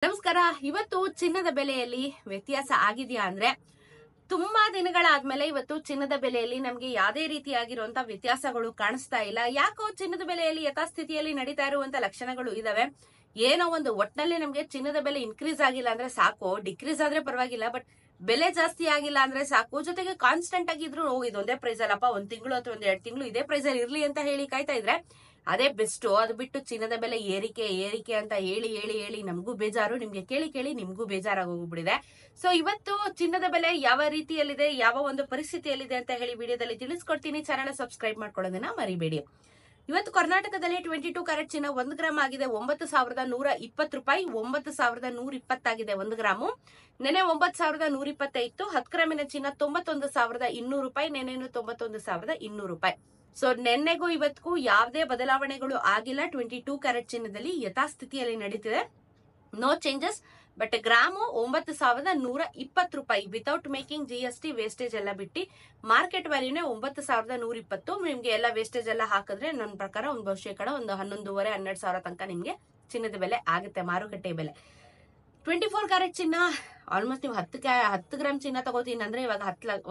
ನಮಸ್ಕಾರ. ಇವತ್ತು ಚಿನ್ನದ ಬೆಲೆಯಲ್ಲಿ ವ್ಯತ್ಯಾಸ ಆಗಿದೆಯಾ ಅಂದ್ರೆ ತುಂಬಾ ದಿನಗಳಾದ್ಮೇಲೆ ಇವತ್ತು ಚಿನ್ನದ ಬೆಲೆಯಲ್ಲಿ ನಮ್ಗೆ ಯಾವುದೇ ರೀತಿಯಾಗಿರುವಂತ ವ್ಯತ್ಯಾಸಗಳು ಕಾಣಿಸ್ತಾ ಇಲ್ಲ. ಯಾಕೋ ಚಿನ್ನದ ಬೆಲೆಯಲ್ಲಿ ಯಥಾಸ್ಥಿತಿಯಲ್ಲಿ ನಡೀತಾ ಇರುವಂತ ಲಕ್ಷಣಗಳು ಇದಾವೆ. ಏನೋ ಒಂದು ಒಟ್ನಲ್ಲಿ ನಮ್ಗೆ ಚಿನ್ನದ ಬೆಲೆ ಇನ್ಕ್ರೀಸ್ ಆಗಿಲ್ಲ ಅಂದ್ರೆ ಸಾಕು, ಡಿಕ್ರೀಸ್ ಆದ್ರೆ ಪರವಾಗಿಲ್ಲ, ಬಟ್ ಬೆಲೆ ಜಾಸ್ತಿ ಆಗಿಲ್ಲ ಅಂದ್ರೆ ಸಾಕು. ಜೊತೆಗೆ ಕಾನ್ಸ್ಟೆಂಟ್ ಆಗಿದ್ರು ಇದೊಂದೇ ಪ್ರೈಸ್ ಅಲ್ಲಪ್ಪ, ಒಂದ್ ತಿಂಗಳು ಅಥವಾ ಒಂದ್ 2 ತಿಂಗಳು ಇದೇ ಪ್ರೈಸ್ ಅಲ್ಲಿ ಇರ್ಲಿ ಅಂತ ಹೇಳಿ ಕಾಯ್ತಾ ಇದ್ರೆ ಅದೇ ಬೆಸ್ಟ್. ಅದು ಬಿಟ್ಟು ಚಿನ್ನದ ಬೆಲೆ ಏರಿಕೆ ಏರಿಕೆ ಅಂತ ಹೇಳಿ ಹೇಳಿ ಹೇಳಿ ನಮಗೂ ಬೇಜಾರು, ನಿಮ್ಗೆ ಕೇಳಿ ಕೇಳಿ ನಿಮ್ಗೂ ಬೇಜಾರಾಗೋಗ್ಬಿಟ್ಟಿದೆ. ಸೊ ಇವತ್ತು ಚಿನ್ನದ ಬೆಲೆ ಯಾವ ರೀತಿಯಲ್ಲಿದೆ, ಯಾವ ಒಂದು ಪರಿಸ್ಥಿತಿಯಲ್ಲಿದೆ ಅಂತ ಹೇಳಿ ವಿಡಿಯೋದಲ್ಲಿ ತಿಳಿಸ್ಕೊಡ್ತೀನಿ. ಚಾನಲ್ ಸಬ್ಸ್ಕ್ರೈಬ್ ಮಾಡ್ಕೊಳ್ಳೋದನ್ನ ಮರಿಬೇಡಿ. ಇವತ್ತು ಕರ್ನಾಟಕದಲ್ಲಿ 22 ಕ್ಯಾರೆಟ್ ಚಿನ್ನ 1 ಗ್ರಾಮ್ ಆಗಿದೆ 9,120 ರೂಪಾಯಿ. 9,120 ಆಗಿದೆ 1 ಗ್ರಾಮು. ನೆನೆ 9,120 ಇತ್ತು. 10 ಗ್ರಾಮಿನ ಚಿನ್ನ 91,200 ರೂಪಾಯಿ. ನೆನೆನು 91,200 ರೂಪಾಯಿ. ಸೊ ನೆನ್ನೆಗೂ ಇವತ್ತಿಗೂ ಯಾವುದೇ ಬದಲಾವಣೆಗಳು ಆಗಿಲ್ಲ. 22 ಕ್ಯಾರೆಟ್ ಚಿನ್ನದಲ್ಲಿ ಯಥಾಸ್ಥಿತಿಯಲ್ಲಿ ನಡೀತಿದೆ, ನೋ ಚೇಂಜಸ್. ಬಟ್ ಗ್ರಾಮು 9,120 ರೂಪಾಯಿ ವಿತೌಟ್ ಮೇಕಿಂಗ್ GST ವೇಸ್ಟೇಜ್ ಎಲ್ಲ ಬಿಟ್ಟು ಮಾರ್ಕೆಟ್ ವ್ಯಾಲ್ಯೂನೇ 9,120. ನಿಮ್ಗೆ ಎಲ್ಲ ವೇಸ್ಟೇಜ್ ಎಲ್ಲ ಹಾಕಿದ್ರೆ ನನ್ನ ಪ್ರಕಾರ ಒಂದು ಬಹುಶೇಕಡ ಒಂದು 11,500-12,000 ತನಕ ನಿಮ್ಗೆ ಚಿನ್ನದ ಬೆಲೆ ಆಗುತ್ತೆ, ಮಾರುಕಟ್ಟೆ ಬೆಲೆ. 24 ಕ್ಯಾರೆಟ್ ಚಿನ್ನ ಆಲ್ಮೋಸ್ಟ್ ನೀವು 10 ಗ್ರಾಮ್ ಚಿನ್ನ ತಗೋತೀನಿ ಅಂದ್ರೆ ಇವಾಗ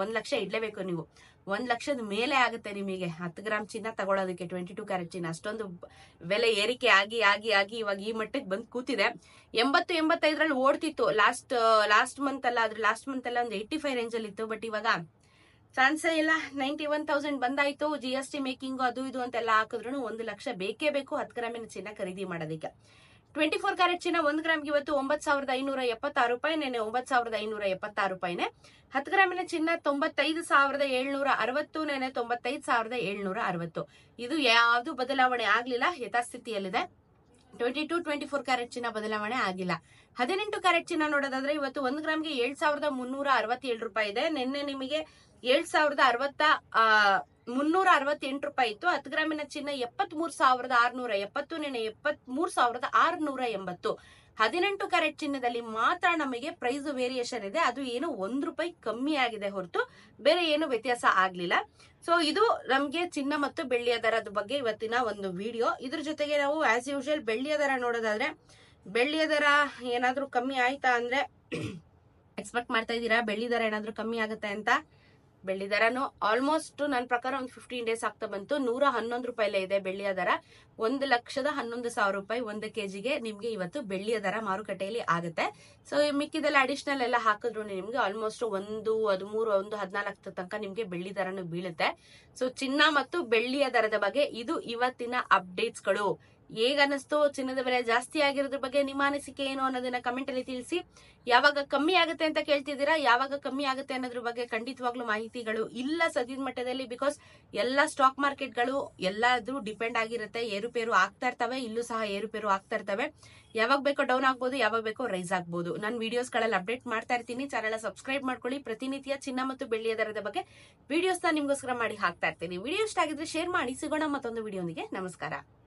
1 ಲಕ್ಷ ಇಡ್ಲೇಬೇಕು ನೀವು. 1 ಲಕ್ಷದ ಮೇಲೆ ಆಗುತ್ತೆ ನಿಮಗೆ 10 ಗ್ರಾಮ್ ಚಿನ್ನ ತಗೊಳ್ಳೋದಕ್ಕೆ. 22 ಕ್ಯಾರೆಟ್ ಚಿನ್ನ ಅಷ್ಟೊಂದು ಬೆಲೆ ಏರಿಕೆ ಆಗಿ ಆಗಿ ಆಗಿ ಇವಾಗ ಈ ಮಟ್ಟಕ್ಕೆ ಬಂದು ಕೂತಿದೆ. 80-85ರಲ್ಲಿ ಓಡ್ತಿತ್ತು ಲಾಸ್ಟ್ ಮಂತ್ ಅಲ್ಲ, ಆದ್ರೆ ಲಾಸ್ಟ್ ಮಂತ್ ಎಲ್ಲ ಒಂದು 85 ರೇಂಜ್ ಅಲ್ಲಿ ಇತ್ತು. ಬಟ್ ಇವಾಗ ಚಾನ್ಸೇ ಇಲ್ಲ. 91,000 ಬಂದಾಯ್ತು. GST ಮೇಕಿಂಗ್ ಅದು ಇದು ಅಂತೆಲ್ಲ ಹಾಕಿದ್ರು 1 ಲಕ್ಷ ಬೇಕೇ ಬೇಕು 10 ಗ್ರಾಮಿನ ಚಿನ್ನ ಖರೀದಿ ಮಾಡೋದಕ್ಕೆ. 24 ಕ್ಯಾರೆಟ್ ಚಿನ್ನ 1 ಗ್ರಾಮ್ಗೆ ಇವತ್ತು 9,576 ರೂಪಾಯಿ. ನೆನೆ 9,576 ರೂಪಾಯಿನೇ. 10 ಗ್ರಾಮಿನ ಚಿನ್ನ 95,760. ನೆನೆ 95,760. ಇದು ಯಾವ್ದು ಬದಲಾವಣೆ ಆಗ್ಲಿಲ್ಲ, ಯಥಾಸ್ಥಿತಿಯಲ್ಲಿದೆ. 24 ಕ್ಯಾರೆಟ್ ಚಿನ್ನ ಬದಲಾವಣೆ ಆಗಿಲ್ಲ. 18 ಕ್ಯಾರೆಟ್ ಚಿನ್ನ ನೋಡೋದಾದ್ರೆ ಇವತ್ತು 1 ಗ್ರಾಮ್ಗೆ 7,367 ರೂಪಾಯಿ ಇದೆ. ನಿನ್ನೆ ನಿಮಗೆ 7,368 ರೂಪಾಯಿ ಇತ್ತು. 10 ಗ್ರಾಮಿನ ಚಿನ್ನ 73,670. ನೆನೆ 73,680. 18 ಕ್ಯಾರೆಟ್ ಚಿನ್ನದಲ್ಲಿ ಮಾತ್ರ ನಮಗೆ ಪ್ರೈಸ್ ವೇರಿಯೇಷನ್ ಇದೆ. ಅದು ಏನು 1 ರೂಪಾಯಿ ಕಮ್ಮಿ ಆಗಿದೆ ಹೊರತು ಬೇರೆ ಏನು ವ್ಯತ್ಯಾಸ ಆಗ್ಲಿಲ್ಲ. ಸೊ ಇದು ನಮ್ಗೆ ಚಿನ್ನ ಮತ್ತು ಬೆಳ್ಳಿಯ ದರದ ಬಗ್ಗೆ ಇವತ್ತಿನ ಒಂದು ವಿಡಿಯೋ. ಇದ್ರ ಜೊತೆಗೆ ನಾವು ಆಸ್ ಯೂಶುವಲ್ ಬೆಳ್ಳಿಯ ದರ ನೋಡೋದಾದ್ರೆ, ಬೆಳ್ಳಿಯ ದರ ಏನಾದ್ರೂ ಕಮ್ಮಿ ಆಯ್ತಾ ಅಂದ್ರೆ ಎಕ್ಸ್ಪೆಕ್ಟ್ ಮಾಡ್ತಾ ಇದ್ದೀರಾ ಬೆಳ್ಳಿ ದರ ಏನಾದ್ರೂ ಕಮ್ಮಿ ಆಗುತ್ತೆ ಅಂತ? ಬೆಳ್ಳಿ ದರನು ಆಲ್ಮೋಸ್ಟ್ ನನ್ನ ಪ್ರಕಾರ ಒಂದು 15 ಡೇಸ್ ಆಗ್ತಾ ಬಂತು. 111 ರೂಪಾಯಿಲೇ ಇದೆ ಬೆಳ್ಳಿಯ ದರ. 1,11,000 ರೂಪಾಯಿ 1 ಕೆಜಿಗೆ ನಿಮ್ಗೆ ಇವತ್ತು ಬೆಳ್ಳಿಯ ದರ ಮಾರುಕಟ್ಟೆಯಲ್ಲಿ ಆಗುತ್ತೆ. ಸೊ ಮಿಕ್ಕಿದೆಲ್ಲ ಅಡಿಷನಲ್ ಎಲ್ಲ ಹಾಕಿದ್ರು ನಿಮ್ಗೆ ಆಲ್ಮೋಸ್ಟ್ 1,13, 1,14 ತನಕ ನಿಮ್ಗೆ ಬೆಳ್ಳಿ ದರನು ಬೀಳುತ್ತೆ. ಸೊ ಚಿನ್ನ ಮತ್ತು ಬೆಳ್ಳಿಯ ದರದ ಬಗ್ಗೆ ಇದು ಇವತ್ತಿನ ಅಪ್ಡೇಟ್ಸ್ ಗಳು. ಹೇಗನ್ನಿಸ್ತು ಚಿನ್ನದ ಬೆಲೆ ಜಾಸ್ತಿ ಆಗಿರೋದ್ರ ಬಗ್ಗೆ ನಿಮ್ಮ ಅನಿಸಿಕೆ ಏನು ಅನ್ನೋದನ್ನ ಕಮೆಂಟ್ ಅಲ್ಲಿ ತಿಳಿಸಿ. ಯಾವಾಗ ಕಮ್ಮಿ ಆಗುತ್ತೆ ಅಂತ ಕೇಳ್ತಿದ್ದೀರಾ, ಯಾವಾಗ ಕಮ್ಮಿ ಆಗುತ್ತೆ ಅನ್ನೋದ್ರ ಬಗ್ಗೆ ಖಂಡಿತವಾಗ್ಲೂ ಮಾಹಿತಿಗಳು ಇಲ್ಲ ಸದ್ಯದ ಮಟ್ಟದಲ್ಲಿ. ಬಿಕಾಸ್ ಎಲ್ಲ ಸ್ಟಾಕ್ ಮಾರ್ಕೆಟ್ಗಳು ಎಲ್ಲಾದ್ರೂ ಡಿಪೆಂಡ್ ಆಗಿರುತ್ತೆ, ಏರುಪೇರು ಆಗ್ತಾ ಇರ್ತವೆ. ಇಲ್ಲೂ ಸಹ ಏರುಪೇರು ಆಗ್ತಾ ಇರ್ತವೆ. ಯಾವಾಗ ಬೇಕೋ ಡೌನ್ ಆಗ್ಬೋದು, ಯಾವಾಗ ಬೇಕೋ ರೈಸ್ ಆಗ್ಬೋದು. ನಾನು ವಿಡಿಯೋಸ್ ಗಳಲ್ಲಿ ಅಪ್ಡೇಟ್ ಮಾಡ್ತಾ ಇರ್ತೀನಿ. ಚಾನೆಲ್ ಸಬ್ಸ್ಕ್ರೈಬ್ ಮಾಡ್ಕೊಳ್ಳಿ. ಪ್ರತಿನಿತ್ಯ ಚಿನ್ನ ಮತ್ತು ಬೆಳ್ಳಿಯ ದರದ ಬಗ್ಗೆ ವಿಡಿಯೋಸ್ ನಿಮ್ಗೋಸ್ಕರ ಮಾಡಿ ಹಾಕ್ತಾ ಇರ್ತೀನಿ. ವಿಡಿಯೋ ಇಷ್ಟ ಆಗಿದ್ರೆ ಶೇರ್ ಮಾಡಿ. ಸಿಗೋಣ ಮತ್ತೊಂದು ವಿಡಿಯೋನಿಗೆ. ನಮಸ್ಕಾರ.